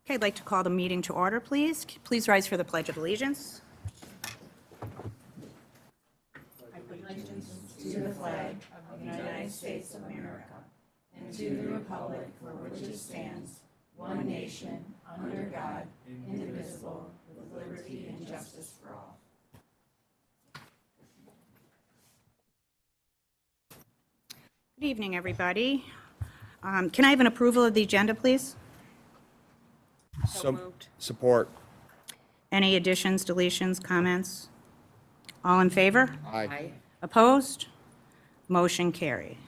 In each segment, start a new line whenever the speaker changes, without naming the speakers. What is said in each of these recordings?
Okay, I'd like to call the meeting to order, please. Please rise for the Pledge of Allegiance. Good evening, everybody. Can I have an approval of the agenda, please?
Support.
Any additions, deletions, comments? All in favor?
Aye.
Opposed? Motion carried.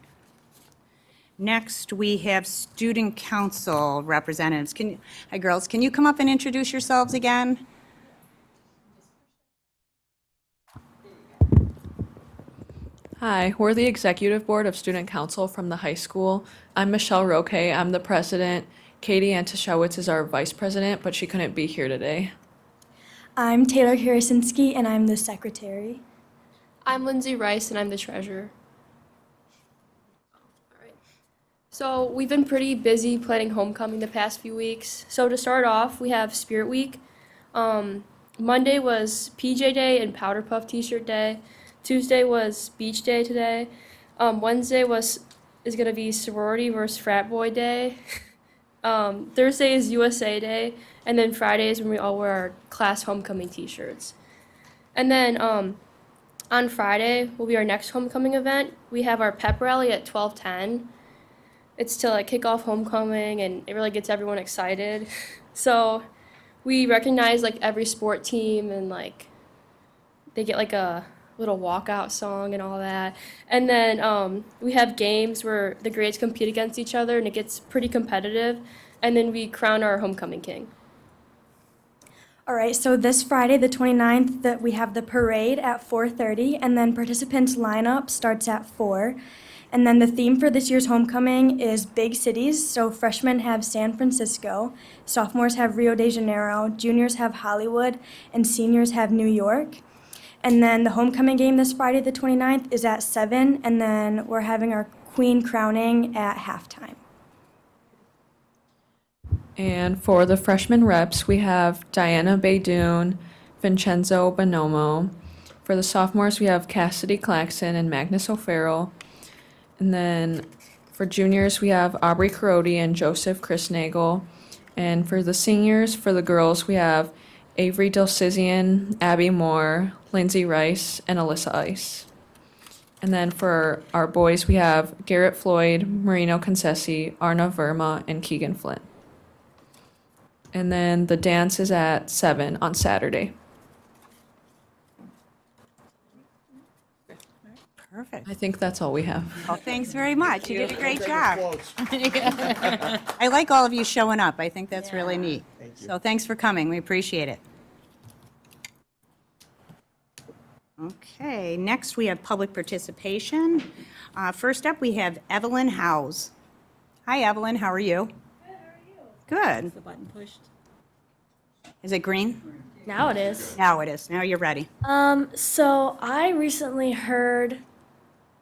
Next, we have student council representatives. Hi, girls, can you come up and introduce yourselves again?
Hi, we're the Executive Board of Student Council from the high school. I'm Michelle Roque. I'm the president. Katie Antoshowitz is our vice president, but she couldn't be here today.
I'm Taylor Hirasinski, and I'm the secretary.
I'm Lindsay Rice, and I'm the treasurer. All right. So we've been pretty busy planning homecoming the past few weeks. So to start off, we have Spirit Week. Monday was PJ Day and Powder Puff T-shirt day. Tuesday was Beach Day today. Wednesday is gonna be Sorority versus Frat Boy Day. Thursday is USA Day, and then Friday is when we all wear our class homecoming T-shirts. And then on Friday will be our next homecoming event. We have our pep rally at 12:10. It's to like kick off homecoming, and it really gets everyone excited. So we recognize like every sport team, and like they get like a little walkout song and all that. And then we have games where the grades compete against each other, and it gets pretty competitive. And then we crown our homecoming king.
All right, so this Friday, the 29th, we have the parade at 4:30, and then participants lineup starts at 4. And then the theme for this year's homecoming is big cities. So freshmen have San Francisco, sophomores have Rio de Janeiro, juniors have Hollywood, and seniors have New York. And then the homecoming game this Friday, the 29th, is at 7, and then we're having our queen crowning at halftime.
And for the freshman reps, we have Diana Baydoun, Vincenzo Bonomo. For the sophomores, we have Cassidy Claxon and Magnus O'Farrell. And then for juniors, we have Aubrey Carodi and Joseph Chrisnagel. And for the seniors, for the girls, we have Avery Delcizian, Abby Moore, Lindsay Rice, and Alyssa Ice. And then for our boys, we have Garrett Floyd, Marino Concessi, Arna Verma, and Keegan Flint. And then the dance is at 7 on Saturday.
Perfect.
I think that's all we have.
Well, thanks very much. You did a great job. I like all of you showing up. I think that's really neat. So thanks for coming. We appreciate it. Okay, next we have public participation. First up, we have Evelyn Howes. Hi, Evelyn. How are you? Good. How are you? Good.
The button pushed.
Is it green?
Now it is.
Now it is. Now you're ready.
So I recently heard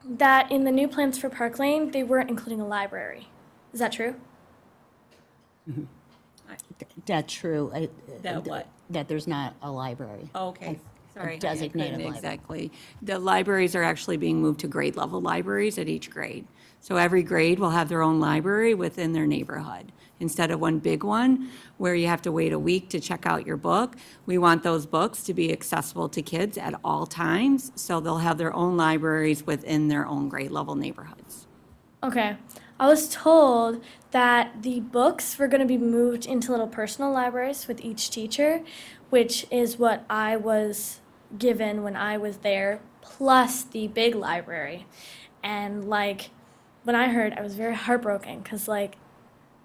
that in the new plans for Park Lane, they weren't including a library. Is that true?
That's true.
That what?
That there's not a library.
Okay, sorry.
designated
I couldn't
library.
Exactly. The libraries are actually being moved to grade level libraries at each grade. So every grade will have their own library within their neighborhood. Instead of one big one where you have to wait a week to check out your book, we want those books to be accessible to kids at all times. So they'll have their own libraries within their own grade level neighborhoods.
Okay. I was told that the books were going to be moved into little personal libraries with each teacher, which is what I was given when I was there, plus the big library. And like, when I heard, I was very heartbroken because like,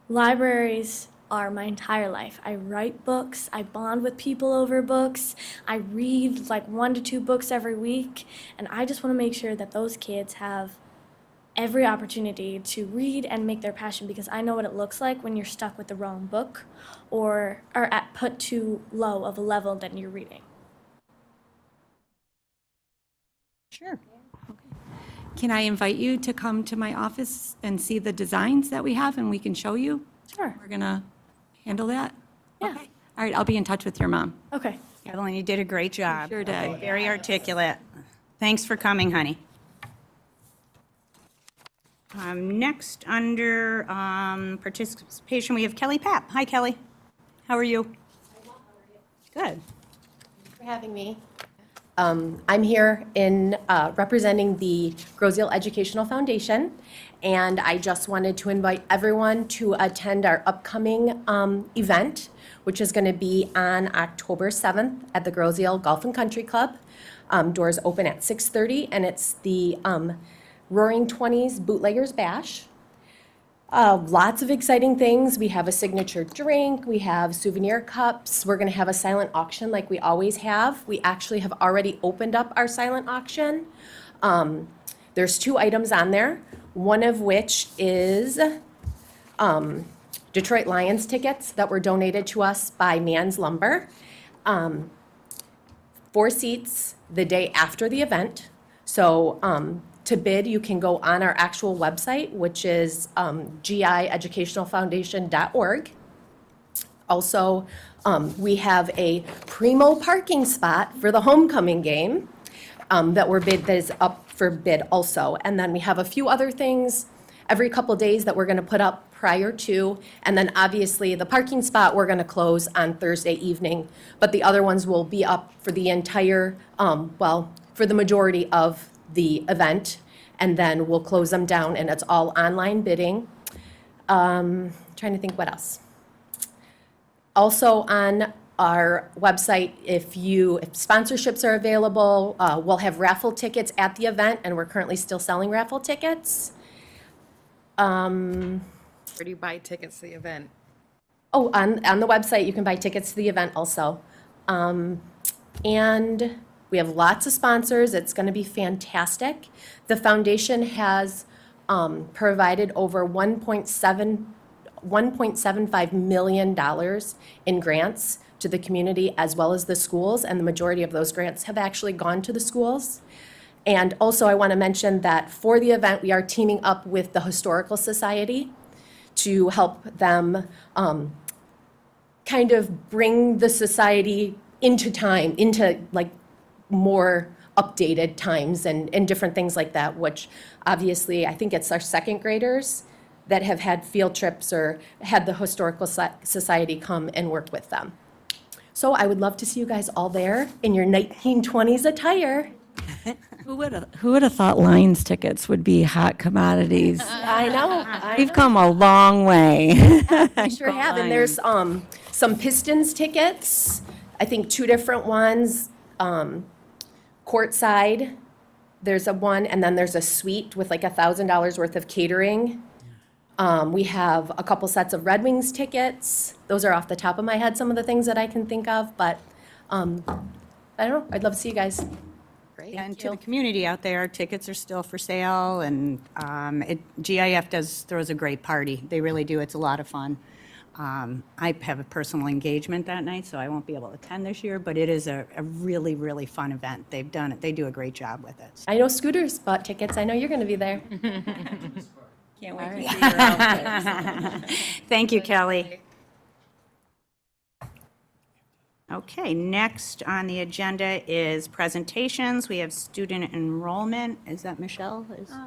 libraries are my entire life. I write books, I bond with people over books, I read like 1 to 2 books every week, and I just want to make sure that those kids have every opportunity to read and make their passion, because I know what it looks like when you're stuck with the wrong book or are put too low of a level than you're reading.
Sure.
Can I invite you to come to my office and see the designs that we have and we can show you?
Sure.
We're going to handle that.
Yeah.
Okay. All right, I'll be in touch with your mom.
Okay.
Evelyn, you did a great job.
Sure did.
Very articulate. Thanks for coming, honey. Next, under participation, we have Kelly Papp. Hi, Kelly. How are you? Good.
For having me. I'm here in representing the Groseal Educational Foundation, and I just wanted to invite everyone to attend our upcoming event, which is going to be on October 7th at the Groseal Golf and Country Club. Doors open at 6:30, and it's the Roaring Twenties Bootleggers Bash. Lots of exciting things. We have a signature drink, we have souvenir cups, we're gonna have a silent auction like we always have. We actually have already opened up our silent auction. There's 2 items on there, one of which is Detroit Lions tickets that were donated to us by Mann's Lumber. 4 seats the day after the event. So to bid, you can go on our actual website, which is gieducationalfoundation.org. Also, we have a primo parking spot for the homecoming game that is up for bid also. And then we have a few other things every couple days that we're going to put up prior to. And then obviously the parking spot, we're going to close on Thursday evening. But the other ones will be up for the entire, for the majority of the event, and then we'll close them down, and it's all online bidding. Trying to think what else. Also on our website, if sponsorships are available, we'll have raffle tickets at the event, and we're currently still selling raffle tickets.
Where do you buy tickets to the event?
Oh, on the website, you can buy tickets to the event also. And we have lots of sponsors. It's going to be fantastic. The foundation has provided over $1.75 million in grants to the community as well as the schools, and the majority of those grants have actually gone to the schools. And also, I want to mention that for the event, we are teaming up with the Historical Society to help them kind of bring the society into like more updated times and different things like that, which obviously I think it's our 2nd graders that have had field trips or had the Historical Society come and work with them. So I would love to see you guys all there in your 1920s attire.
Who would have thought Lions tickets would be hot commodities?
I know.
We've come a long way.
I sure have, and there's some Pistons tickets, I think 2 different ones, courtside, there's a one, and then there's a suite with like $1,000 worth of catering. We have a couple sets of Red Wings tickets. Those are off the top of my head, some of the things that I can think of, but I don't know, I'd love to see you guys.
And to the community out there, tickets are still for sale, and GIF throws a great party. They really do. It's a lot of fun. I have a personal engagement that night, so I won't be able to attend this year, but it is a really, really fun event. They've done it. They do a great job with it.
I know Scooters bought tickets. I know you're going to be there.
Can't wait to see your outfits.
Thank you, Kelly. Okay, next on the agenda is presentations. We have student enrollment. Is that Michelle?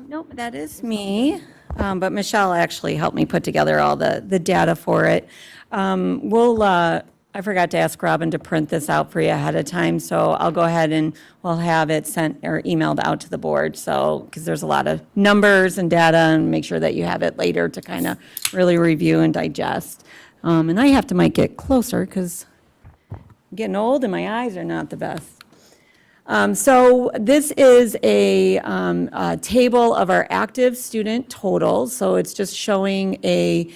Nope, that is me. But Michelle actually helped me put together all the data for it. I forgot to ask Robin to print this out for you ahead of time, so I'll go ahead and we'll have it sent or emailed out to the board. So, because there's a lot of numbers and data, and make sure that you have it later to kind of really review and digest. And I have to might get closer because I'm getting old and my eyes are not the best. So this is a table of our active student totals. So it's just showing the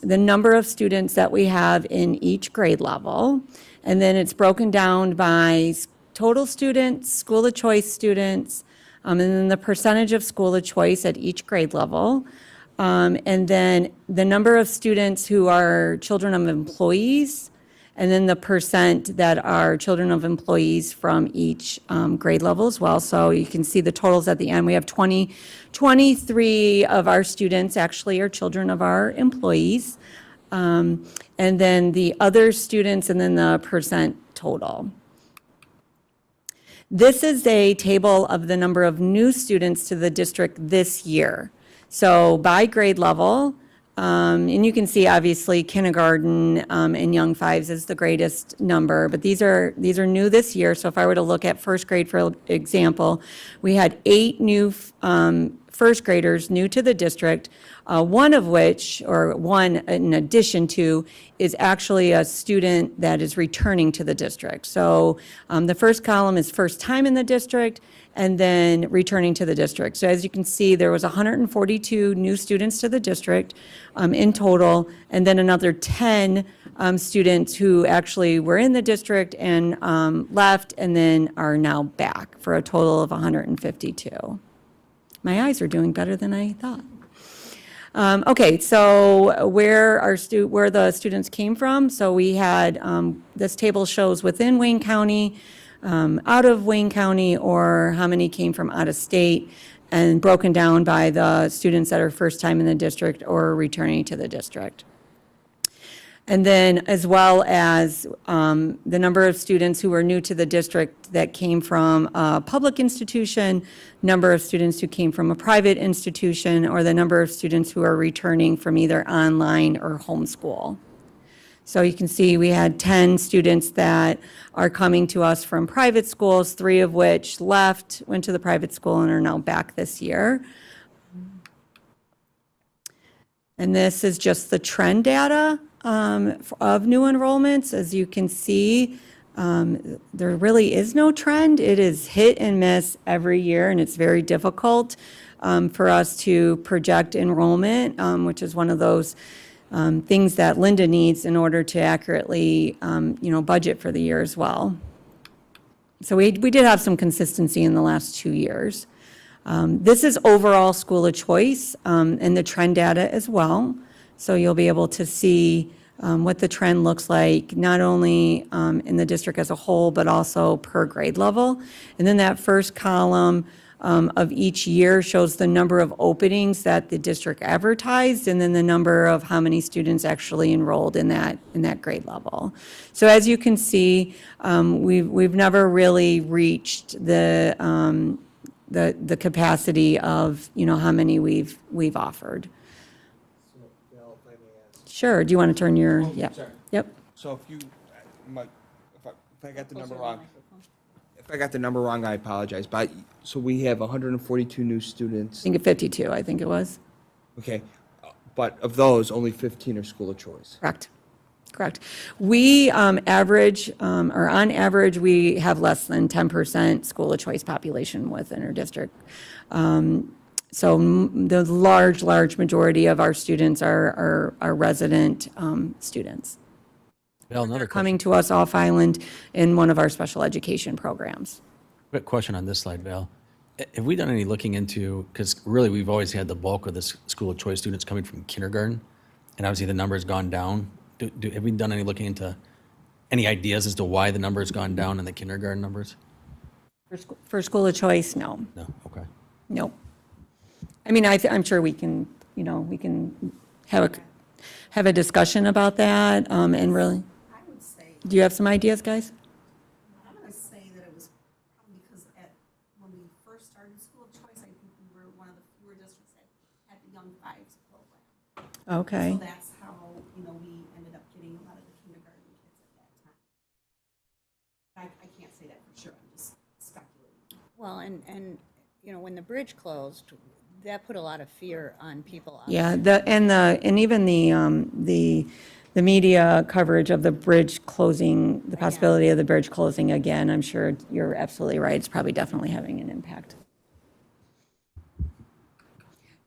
number of students that we have in each grade level. And then it's broken down by total students, school of choice students, and then the percentage of school of choice at each grade level. And then the number of students who are children of employees, and then the percent that are children of employees from each grade level as well. So you can see the totals at the end. We have 23 of our students actually are children of our employees. and then the other students, and then the percent total. This is a table of the number of new students to the district this year. So by grade level, and you can see obviously kindergarten and young fives is the greatest number, but these are new this year. So if I were to look at first grade, for example, we had 8 new first graders new to the district, one of which, or one in addition to, is actually a student that is returning to the district. So the first column is first time in the district, and then returning to the district. So as you can see, there was 142 new students to the district in total, and then another 10 students who actually were in the district and left, and then are now back, for a total of 152. My eyes are doing better than I thought. Okay, so where the students came from. So we had, this table shows within Wayne County, out of Wayne County, or how many came from out of state, and broken down by the students that are first time in the district or returning to the district. And then as well as the number of students who were new to the district that came from a public institution, number of students who came from a private institution, or the number of students who are returning from either online or homeschool. So you can see we had 10 students that are coming to us from private schools, 3 of which left, went to the private school, and are now back this year. And this is just the trend data of new enrollments. As you can see, there really is no trend. It is hit and miss every year, and it's very difficult for us to project enrollment, which is one of those things that Linda needs in order to accurately, budget for the year as well. So we did have some consistency in the last 2 years. This is overall school of choice and the trend data as well. So you'll be able to see what the trend looks like, not only in the district as a whole, but also per grade level. And then that first column of each year shows the number of openings that the district advertised, and then the number of how many students actually enrolled in that grade level. So as you can see, we've never really reached the capacity of how many we've offered. Sure. Do you want to turn your? Yeah.
Sorry.
Yep.
So if I got the number wrong, I apologize. But so we have 142 new
I
students.
think 52. I think it was.
Okay, but of those, only 15 are school of choice.
Correct. We average, or on average, we have less than 10% school of choice population within our district. So the large majority of our students are resident students.
Val, another
Coming to us off island in one of our special education programs.
quick question on this slide, Val. Have we done any looking into, because really we've always had the bulk of the school of choice students coming from kindergarten, and obviously the number's gone down. Have we done any looking into any ideas as to why the number's gone down in the kindergarten numbers?
For school of choice, no.
No, okay.
Nope. I mean, I'm sure we can, we can have a discussion about that, and really.
I would say,
Do you have some ideas, guys?
I'm going to say that it was probably because when we first started School of Choice, I think we were one of the fewer districts that had the Young Fives program.
Okay.
So that's how, we ended up getting a lot of the kindergarten kids at that time. I can't say that for sure, I'm just speculating.
Well, and when the bridge closed, that put a lot of fear on people.
Yeah, and even the media coverage of the bridge closing, the possibility of the bridge closing again, I'm sure you're absolutely right. It's probably definitely having an impact.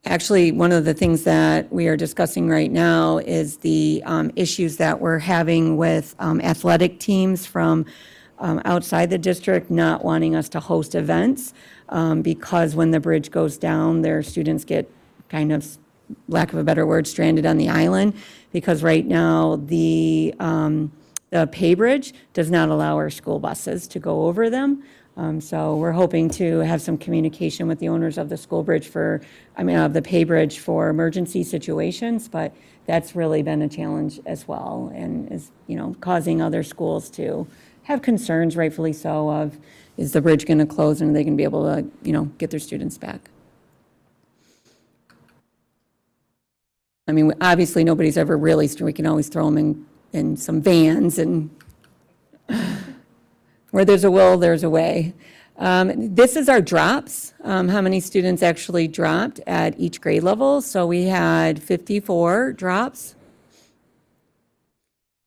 Actually, one of the things that we are discussing right now is the issues that we're having with athletic teams from outside the district not wanting us to host events because when the bridge goes down, their students get kind of, lack of a better word, stranded on the island, because right now the Pay Bridge does not allow our school buses to go over them.
So we're hoping to have some communication with the owners of the school bridge of the Pay Bridge for emergency situations, but that's really been a challenge as well, and is, causing other schools to have concerns, rightfully so, of, is the bridge going to close and are they going to be able to, get their students back? I mean, obviously, nobody's ever really, we can always throw them in some vans, and where there's a will, there's a way. This is our drops, how many students actually dropped at each grade level. So we had 54 drops.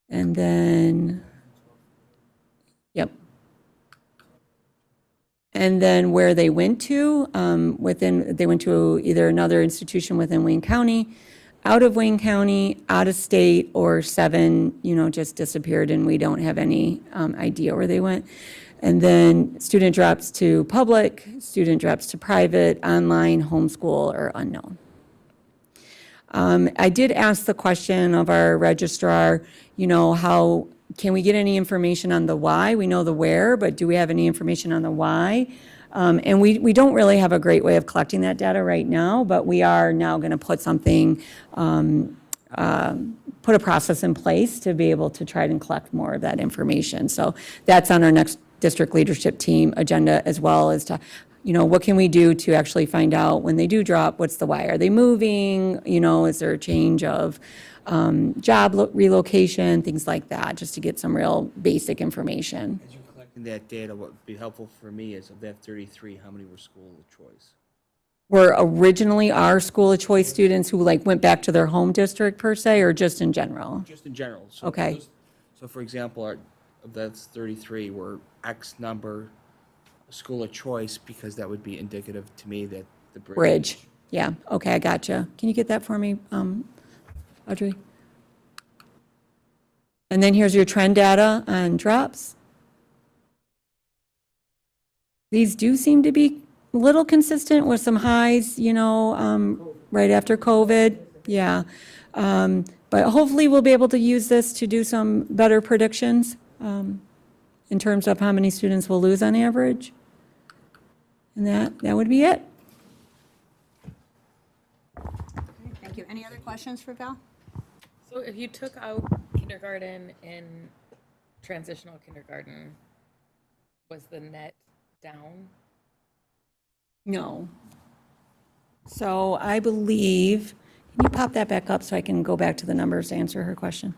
And then, yep. And then where they went to, they went to either another institution within Wayne County, out of Wayne County, out of state, or 7, just disappeared and we don't have any idea where they went. And then student drops to public, student drops to private, online, homeschool, or unknown. I did ask the question of our registrar, how can we get any information on the why? We know the where, but do we have any information on the why? And we don't really have a great way of collecting that data right now, but we are now going to put something, put a process in place to be able to try and collect more of that information. So that's on our next district leadership team agenda, as well as to, what can we do to actually find out when they do drop, what's the why? Are they moving? Is there a change of job relocation, things like that, just to get some real basic information.
As you're collecting that data, what would be helpful for me is, of that 33, how many were school of choice?
Were originally our school of choice students who went back to their home district per se, or just in general?
Just in general. So
Okay.
So for example, of that's 33, were X number school of choice, because that would be indicative to me that the
Bridge, yeah, okay, I gotcha. Can you get that for me, Audrey? And then here's your trend data on drops. These do seem to be a little consistent with some highs, right after COVID, yeah. But hopefully we'll be able to use this to do some better predictions in terms of how many students we'll lose on average. And that would be it.
Thank you. Any other questions for Val?
So if you took out kindergarten and transitional kindergarten, was the net down?
No. So I believe, can you pop that back up so I can go back to the numbers to answer her question?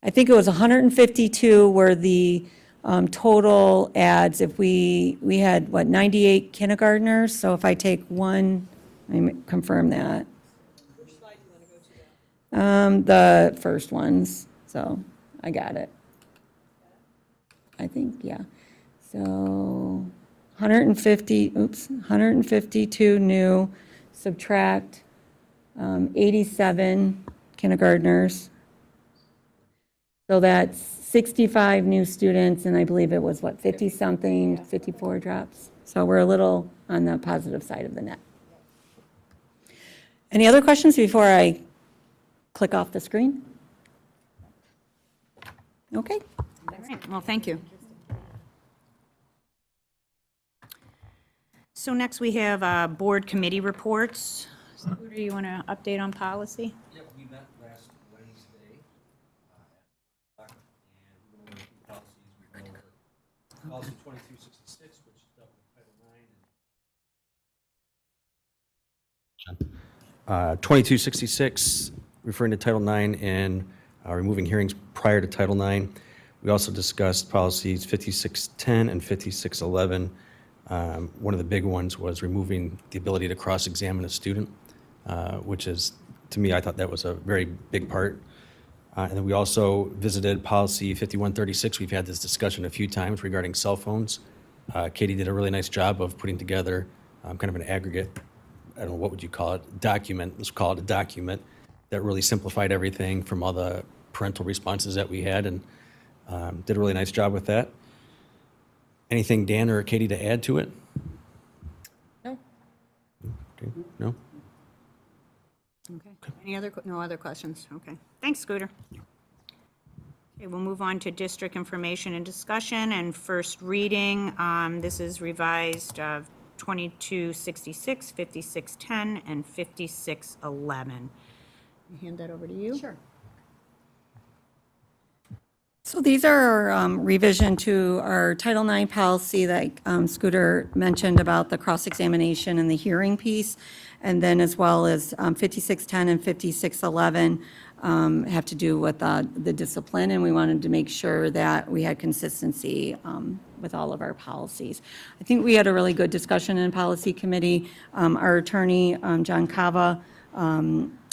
I think it was 152 were the total ads. If we had, 98 kindergartners? So if I take one, let me confirm that. The first ones, so I got it. I think, yeah. So 152 new, subtract 87 kindergartners. So that's 65 new students, and I believe it was, 50-something, 54 drops. So we're a little on the positive side of the net. Any other questions before I click off the screen? Okay.
All right, well, thank you. So next we have board committee reports. Scooter, you want to update on policy?
Yep, we met last Wednesday. And we went over the policies. We went over policy 2266, which dealt with Title IX. 2266, referring to Title IX and removing hearings prior to Title IX. We also discussed policies 5610 and 5611. One of the big ones was removing the ability to cross-examine a student, which is, to me, I thought that was a very big part. And then we also visited policy 5136. We've had this discussion a few times regarding cell phones. Katie did a really nice job of putting together kind of an aggregate, I don't know, what would you call it, document, let's call it a document, that really simplified everything from all the parental responses that we had, and did a really nice job with that. Anything, Dan or Katie, to add to it?
No.
Okay, no?
Okay. Any other, no other questions? Okay. Thanks, Scooter. Okay, we'll move on to district information and discussion and first reading. This is revised 2266, 5610, and 5611. Hand that over to you.
Sure.
So these are our revision to our Title IX policy that Scooter mentioned about the cross-examination and the hearing piece, and then as well as 5610 and 5611 have to do with the discipline, and we wanted to make sure that we had consistency with all of our policies. I think we had a really good discussion in Policy Committee. Our attorney, John Cava,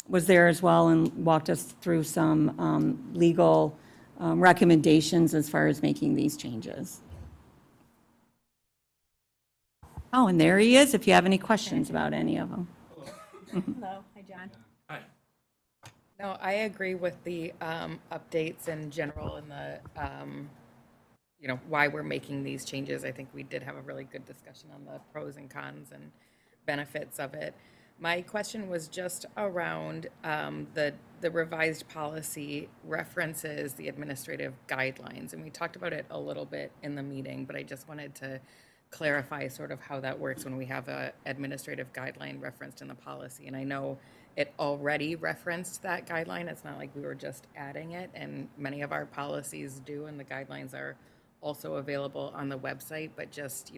was there as well and walked us through some legal recommendations as far as making these changes. Oh, and there he is, if you have any questions about any of them.
Hello, hi, John.
No, I agree with the updates in general and the, why we're making these changes. I think we did have a really good discussion on the pros and cons and benefits of it. My question was just around the revised policy references the administrative guidelines, and we talked about it a little bit in the meeting, but I just wanted to clarify sort of how that works when we have a administrative guideline referenced in the policy. And I know it already referenced that guideline. It's not like we were just adding it, and many of our policies do, and the guidelines are also available on the website, but just,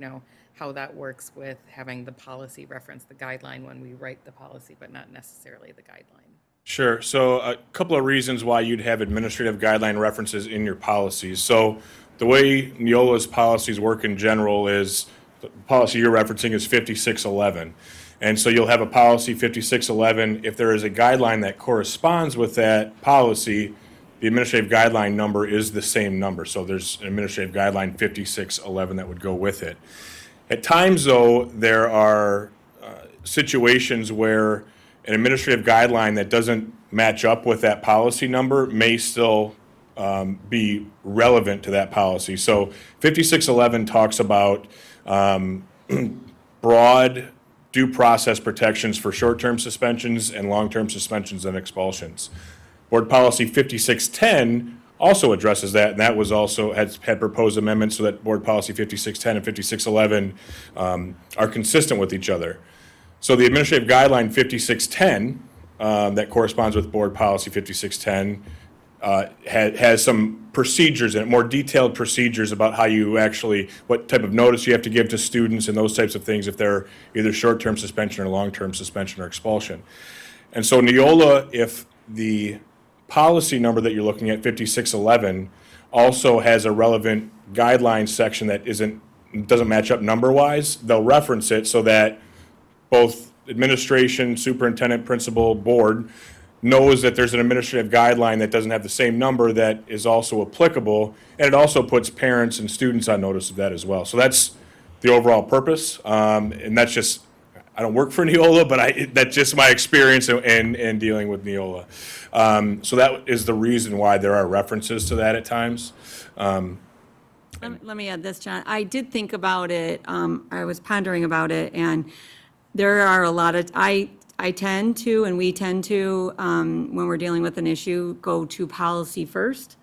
how that works with having the policy reference the guideline when we write the policy, but not necessarily the guideline.
Sure. So a couple of reasons why you'd have administrative guideline references in your policies. So the way Neola's policies work in general is, the policy you're referencing is 5611. And so you'll have a policy 5611. If there is a guideline that corresponds with that policy, the administrative guideline number is the same number. So there's an administrative guideline 5611 that would go with it. At times, though, there are situations where an administrative guideline that doesn't match up with that policy number may still be relevant to that policy. So 5611 talks about broad due process protections for short-term suspensions and long-term suspensions and expulsions. Board Policy 5610 also addresses that, and that was also had proposed amendments so that Board Policy 5610 and 5611 are consistent with each other. So the Administrative Guideline 5610 that corresponds with Board Policy 5610 has some procedures in it, more detailed procedures about how you actually, what type of notice you have to give to students and those types of things if they're either short-term suspension or long-term suspension or expulsion. And so Neola, if the policy number that you're looking at, 5611, also has a relevant guidelines section that doesn't match up number-wise, they'll reference it so that both administration, superintendent, principal, board knows that there's an administrative guideline that doesn't have the same number that is also applicable, and it also puts parents and students on notice of that as well. So that's the overall purpose, and that's just, I don't work for Neola, but that's just my experience in dealing with Neola. So that is the reason why there are references to that at times.
Let me add this, John. I did think about it. I was pondering about it, and there are a lot of, I tend to, and we tend to, when we're dealing with an issue, go to policy first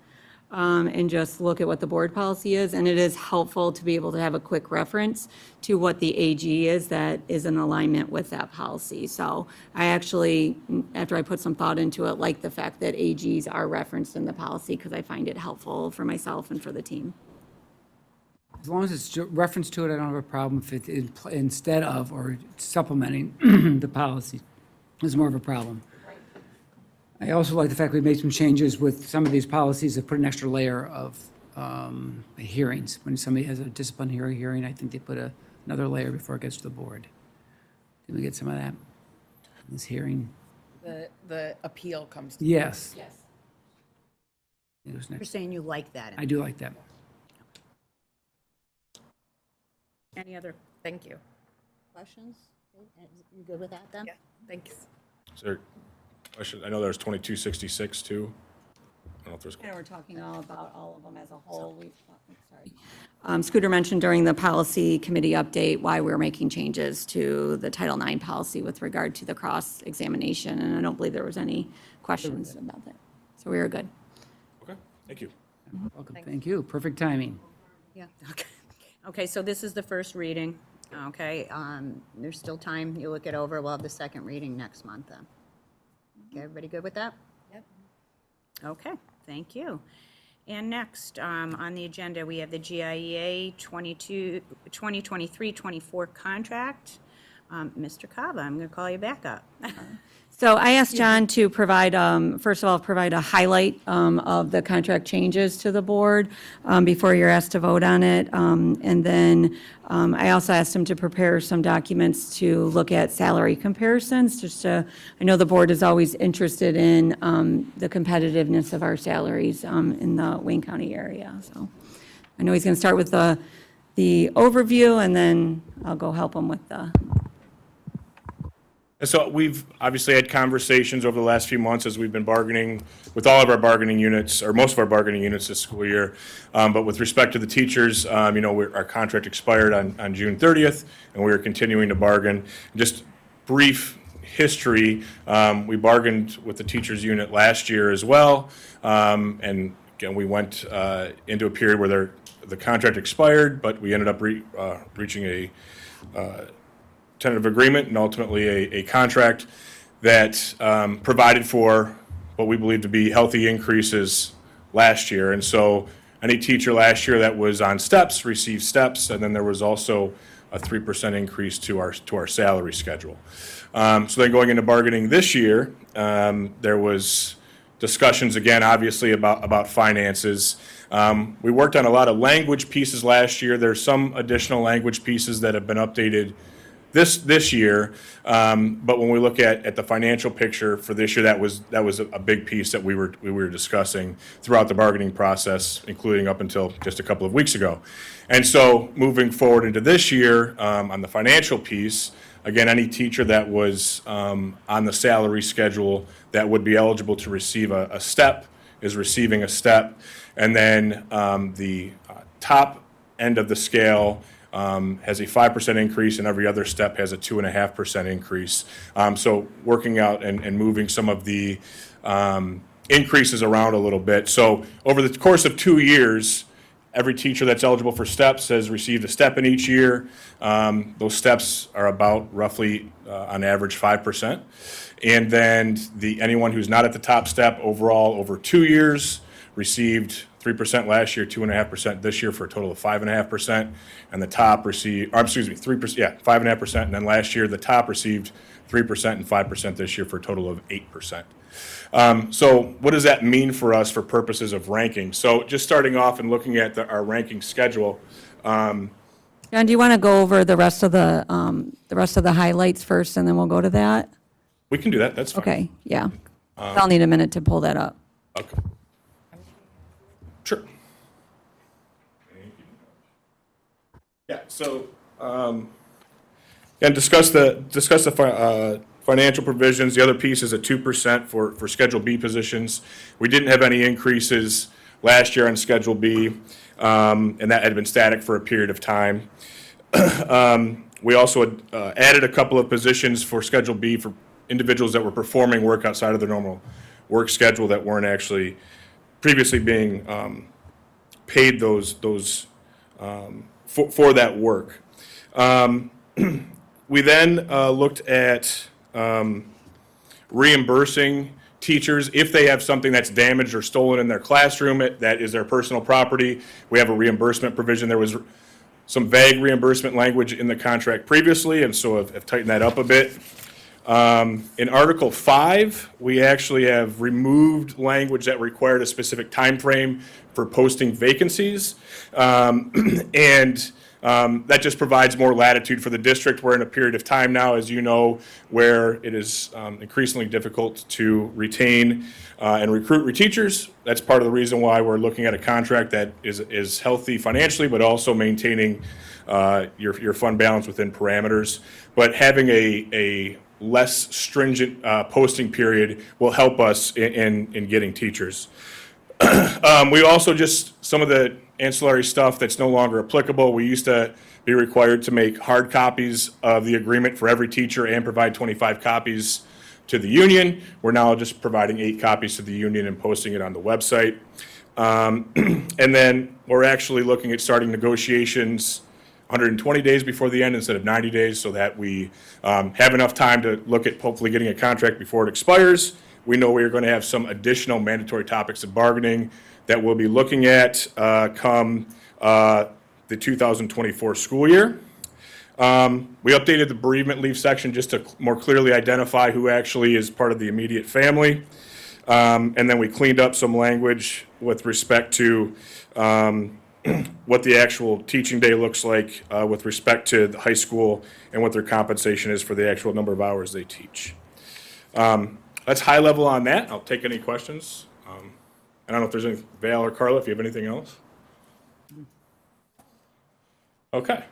and just look at what the board policy is. And it is helpful to be able to have a quick reference to what the AG is that is in alignment with that policy. So I actually, after I put some thought into it, like the fact that AGs are referenced in the policy because I find it helpful for myself and for the team.
As long as it's reference to it, I don't have a problem if it instead of or supplementing the policy is more of a problem. I also like the fact we made some changes with some of these policies that put an extra layer of hearings. When somebody has a disciplinary hearing, I think they put another layer before it gets to the board. Did we get some of that? This hearing?
The appeal comes to.
Yes.
Yes.
It was
You're
next.
saying you like that.
I do like that.
Any other
Thank you.
questions? You good with that then?
Yeah, thanks.
Is there a question? I know there's 2266 too. I don't know if there's.
I know we're talking all about all of them as a whole. Sorry. Scooter mentioned during the policy committee update why we're making changes to the Title IX policy with regard to the cross-examination, and I don't believe there was any questions about that. So we were good.
Okay, thank you.
Welcome, thank you. Perfect timing.
Yeah, okay. Okay, so this is the first reading, okay? There's still time, you look it over, we'll have the second reading next month then. Okay, everybody good with that?
Yep.
Okay, thank you. And next, on the agenda, we have the GIEA 2023-24 contract. Mr. Kava, I'm going to call you back up.
So I asked John to provide, first of all, provide a highlight of the contract changes to the board before you're asked to vote on it. And then I also asked him to prepare some documents to look at salary comparisons, just to, I know the board is always interested in the competitiveness of our salaries in the Wayne County area. So I know he's going to start with the overview, and then I'll go help him with the.
And so we've obviously had conversations over the last few months as we've been bargaining with all of our bargaining units, or most of our bargaining units this school year. But with respect to the teachers, our contract expired on June 30th, and we are continuing to bargain. Just brief history, we bargained with the teachers unit last year as well. And again, we went into a period where the contract expired, but we ended up reaching a tentative agreement and ultimately a contract that provided for what we believe to be healthy increases last year. And so any teacher last year that was on steps received steps, and then there was also a 3% increase to our salary schedule. So then going into bargaining this year, there was discussions again, obviously, about finances. We worked on a lot of language pieces last year. There's some additional language pieces that have been updated this year, but when we look at the financial picture for this year, that was a big piece that we were discussing throughout the bargaining process, including up until just a couple of weeks ago. And so moving forward into this year, on the financial piece, again, any teacher that was on the salary schedule that would be eligible to receive a step is receiving a step, and then the top end of the scale has a 5% increase, and every other step has a 2.5% increase. So working out and moving some of the increases around a little bit. So over the course of 2 years, every teacher that's eligible for steps has received a step in each year. Those steps are about roughly, on average, 5%. And then anyone who's not at the top step overall over 2 years received 3% last year, 2.5% this year, for a total of 5.5%. And the top received, 3%, yeah, 5.5%. And then last year, the top received 3% and 5% this year, for a total of 8%. So what does that mean for us for purposes of ranking? So just starting off and looking at our ranking schedule.
John, do you want to go over the rest of the highlights first, and then we'll go to that?
We can do that. That's fine.
Okay, yeah. I'll need a minute to pull that up.
Okay. Sure. Yeah, so, and discuss the financial provisions. The other piece is a 2% for Schedule B positions. We didn't have any increases last year on Schedule B, and that had been static for a period of time. We also had added a couple of positions for Schedule B for individuals that were performing work outside of their normal work schedule that weren't actually previously being paid those for that work. We then looked at reimbursing teachers if they have something that's damaged or stolen in their classroom that is their personal property. We have a reimbursement provision. There was some vague reimbursement language in the contract previously, and so have tightened that up a bit. In Article 5, we actually have removed language that required a specific time frame for posting vacancies. That just provides more latitude for the district. We're in a period of time now, as you know, where it is increasingly difficult to retain and recruit teachers. That's part of the reason why we're looking at a contract that is healthy financially, but also maintaining your fund balance within parameters. But having a less stringent posting period will help us in getting teachers. We also just, some of the ancillary stuff that's no longer applicable. We used to be required to make hard copies of the agreement for every teacher and provide 25 copies to the union. We're now just providing 8 copies to the union and posting it on the website. And then we're actually looking at starting negotiations 120 days before the end instead of 90 days, so that we have enough time to look at hopefully getting a contract before it expires. We know we are going to have some additional mandatory topics of bargaining that we'll be looking at come the 2024 school year. We updated the bereavement leave section just to more clearly identify who actually is part of the immediate family. And then we cleaned up some language with respect to what the actual teaching day looks like with respect to the high school and what their compensation is for the actual number of hours they teach. That's high level on that. I'll take any questions. I don't know if there's any, Val or Carla, if you have anything else. Okay.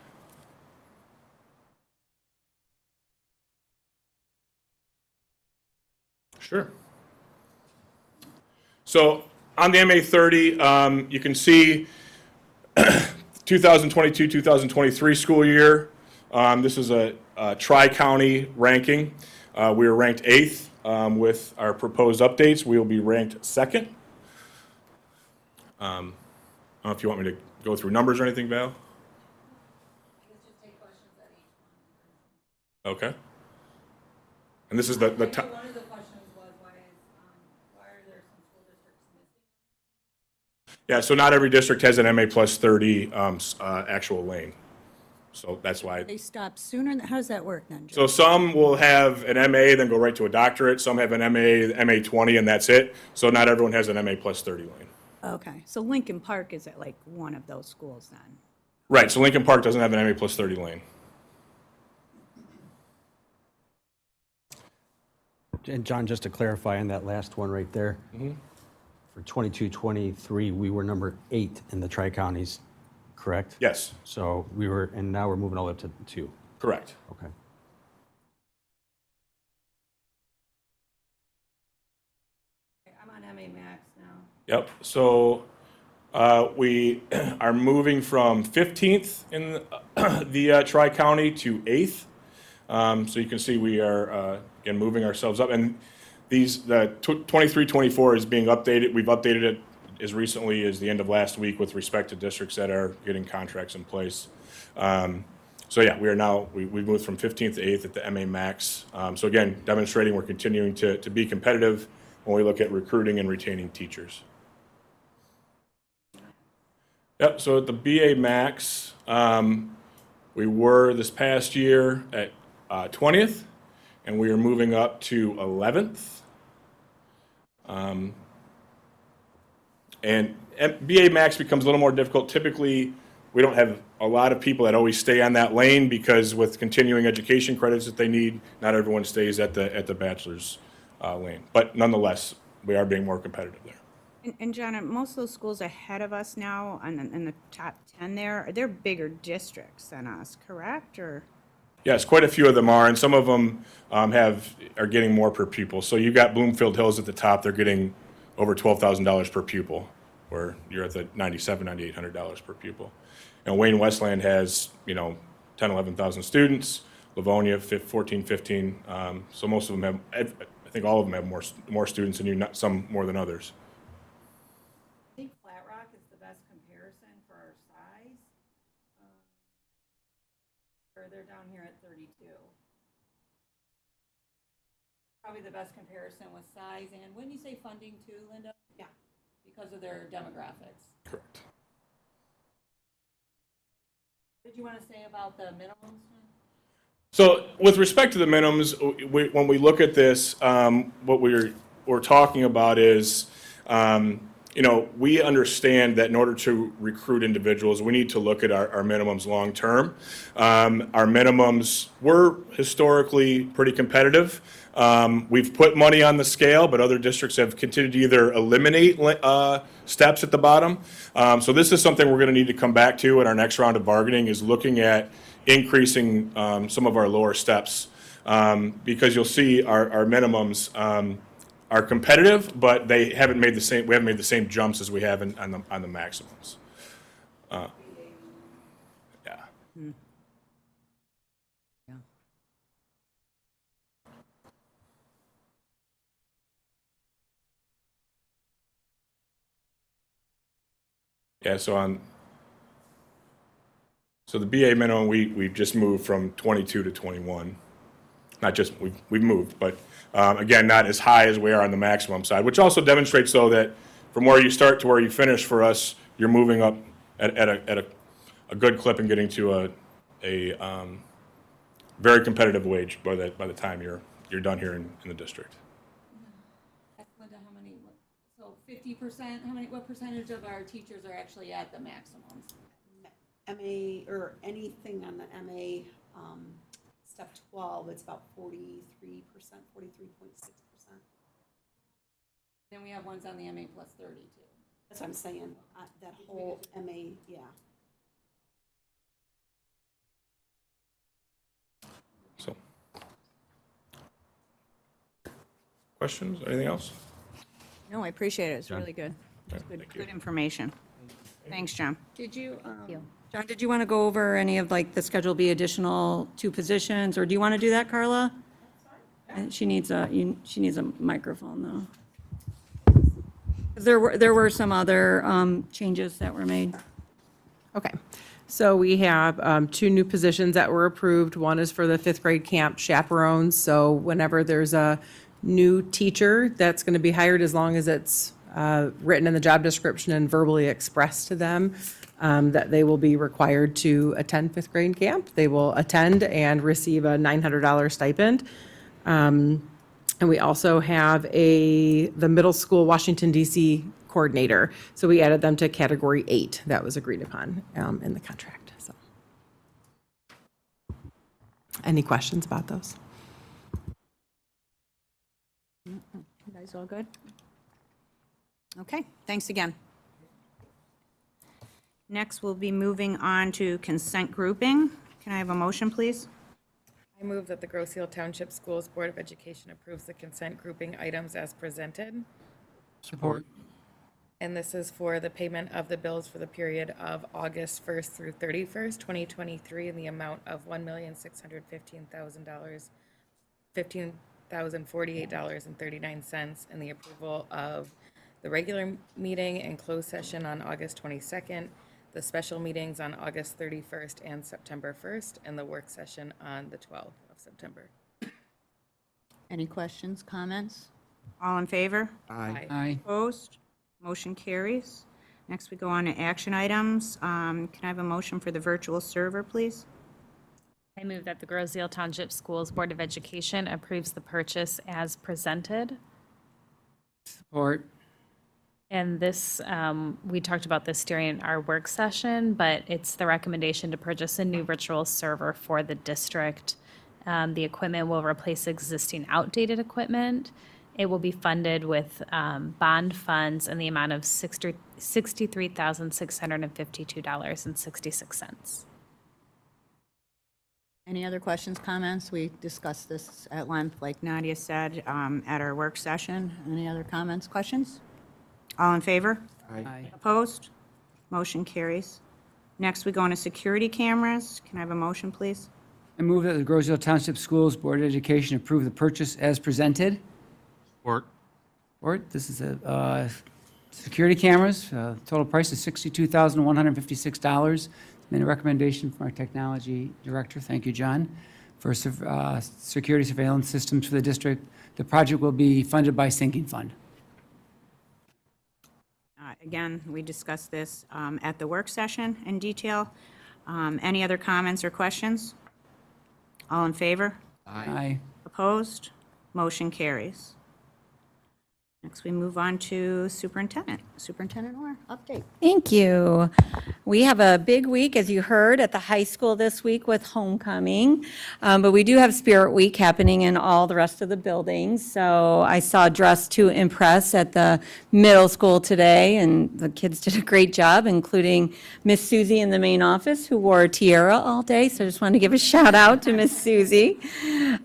Sure. So on the MA 30, you can see 2022-2023 school year. This is a tri-county ranking. We were ranked 8th with our proposed updates. We will be ranked 2nd. I don't know if you want me to go through numbers or anything, Val? Okay. And this is the top.
One of the questions was, why are there some school districts missing?
Yeah, so not every district has an MA plus 30 actual lane. So that's why.
They stop sooner, how does that work then, Joe?
So some will have an MA, then go right to a doctorate. Some have an MA 20, and that's it. So not everyone has an MA plus 30 lane.
Okay, so Lincoln Park is at like one of those schools then?
Right, so Lincoln Park doesn't have an MA plus 30 lane.
And John, just to clarify on that last one right there, for 22-23, we were number 8 in the tri-counties, correct?
Yes,
So we were, and now we're moving all the way up to 2.
correct.
Okay.
I'm on MA Max now.
Yep, so we are moving from 15th in the tri-county to 8th. So you can see we are, again, moving ourselves up. And the 23-24 is being updated. We've updated it as recently as the end of last week with respect to districts that are getting contracts in place. So yeah, we are now, we've moved from 15th to 8th at the MA Max. So again, demonstrating we're continuing to be competitive when we look at recruiting and retaining teachers. Yep, so at the BA Max, we were this past year at 20th, and we are moving up to 11th. And BA Max becomes a little more difficult. Typically, we don't have a lot of people that always stay on that lane because with continuing education credits that they need, not everyone stays at the bachelor's lane. But nonetheless, we are being more competitive there.
And John, most of those schools ahead of us now, in the top 10 there, they're bigger districts than us, correct, or?
Yes, quite a few of them are, and some of them are getting more per pupil. So you've got Bloomfield Hills at the top; they're getting over $12,000 per pupil, where you're at the $9,700, $9,800 per pupil. And Wayne Westland has 10,000, 11,000 students. Livonia 14, 15. So most of them have. I think all of them have more students than you, not some more than others.
I think Flat Rock is the best comparison for our size. Or they're down here at 32. Probably the best comparison with size, and wouldn't you say funding too, Linda? Yeah. Because of their demographics.
Correct.
What did you want to say about the minimums?
So with respect to the minimums, when we look at this, what we're talking about is, we understand that in order to recruit individuals, we need to look at our minimums long term. Our minimums were historically pretty competitive. We've put money on the scale, but other districts have continued to either eliminate steps at the bottom. So this is something we're going to need to come back to in our next round of bargaining, is looking at increasing some of our lower steps, because you'll see our minimums are competitive, but they haven't made the same. We haven't made the same jumps as we have on the maximums. Yeah. Yeah, so the BA minimum, we've just moved from 22 to 21. Not just, we've moved, but again, not as high as we are on the maximum side, which also demonstrates though that from where you start to where you finish for us, you're moving up at a good clip and getting to a very competitive wage by the time you're done here in the district.
Linda, how many, so 50%, what percentage of our teachers are actually at the maximums?
MA, or anything on the MA, step 12, it's about 43%, 43.6%.
Then we have ones on the MA plus 30 too.
That's what I'm saying, that whole MA, yeah.
So, questions, anything else?
No, I appreciate it. It's really good.
Okay,
Good,
thank you.
good information. Thanks, John.
Did you, John, did you want to go over any of like the Schedule B additional 2 positions, or do you want to do that, Carla? She needs a microphone though. 'Cause there were some other changes that were made.
Okay, so we have 2 new positions that were approved. One is for the 5th grade camp chaperones, so whenever there's a new teacher that's going to be hired, as long as it's written in the job description and verbally expressed to them, that they will be required to attend 5th grade camp. They will attend and receive a $900 stipend. And we also have the middle school Washington DC coordinator. So we added them to category 8. That was agreed upon in the contract. So, any questions about those?
You guys all good? Okay, thanks again. Next, we'll be moving on to consent grouping. Can I have a motion, please?
I move that the Grosse Ile Township Schools Board of Education approves the consent grouping items as presented.
Support.
And this is for the payment of the bills for the period of August 1st through 31st, 2023, in the amount of $1,615,000, $15,048.39, and the approval of the regular meeting and closed session on August 22nd, the special meetings on August 31st and September 1st, and the work session on the 12th of September.
Any questions, comments? All in favor?
Aye.
Aye.
Opposed? Motion carries. Next, we go on to action items. Can I have a motion for the virtual server, please?
I move that the Grosse Ile Township Schools Board of Education approves the purchase as presented.
Support.
And this, we talked about this during our work session, but it's the recommendation to purchase a new virtual server for the district. The equipment will replace existing outdated equipment. It will be funded with bond funds in the amount of $63,652.66.
Any other questions, comments? We discussed this at length, like Nadia said, at our work session. Any other comments, questions? All in favor?
Aye.
Opposed? Motion carries. Next, we go on to security cameras. Can I have a motion, please?
I move that the Grosse Ile Township Schools Board of Education approve the purchase as presented.
Support.
Support. This is security cameras. Total price is $62,156. And a recommendation from our technology director, thank you, John, for security surveillance systems for the district. The project will be funded by sinking fund.
Again, we discussed this at the work session in detail. Any other comments or questions? All in favor?
Aye.
Opposed? Motion carries. Next, we move on to superintendent. Superintendent Orr, update.
Thank you. We have a big week, as you heard, at the high school this week with homecoming. But we do have Spirit Week happening in all the rest of the buildings. So I saw Dress to Impress at the middle school today, and the kids did a great job, including Miss Susie in the main office, who wore a tiara all day. So I just wanted to give a shout out to Miss Susie.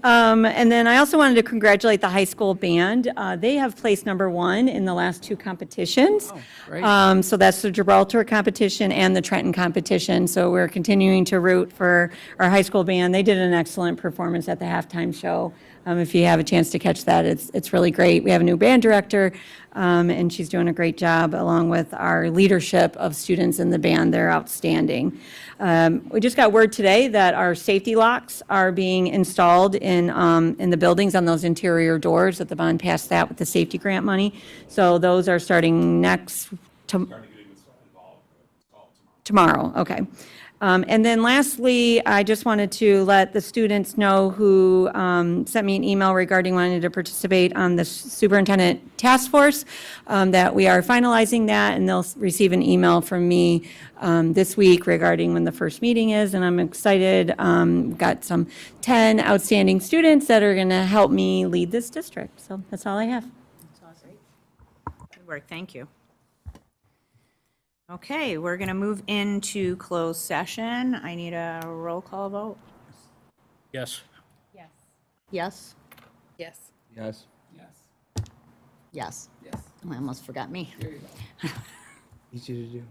And then I also wanted to congratulate the high school band. They have placed #1 in the last 2 competitions. competitions.
great.
So that's the Gibraltar competition and the Trenton competition. So we're continuing to root for our high school band. They did an excellent performance at the halftime show. If you have a chance to catch that, it's really great. We have a new band director, and she's doing a great job along with our leadership of students in the band. They're outstanding. We just got word today that our safety locks are being installed in the buildings on those interior doors, that the bond passed that with the safety grant money. So those are starting tomorrow, okay. And then lastly, I just wanted to let the students know who sent me an email regarding wanting to participate on the superintendent task force, that we are finalizing that, and they'll receive an email from me this week regarding when the first meeting is, and I'm excited. Got some 10 outstanding students that are going to help me lead this district. So that's all I have.
Good work, thank you. Okay, we're going to move into closed session. I need a roll call vote.
Yes.
Yes.
Yes.
Yes.
Yes.
Yes.
Yes.
I almost forgot me.
There you go.
Easy to do.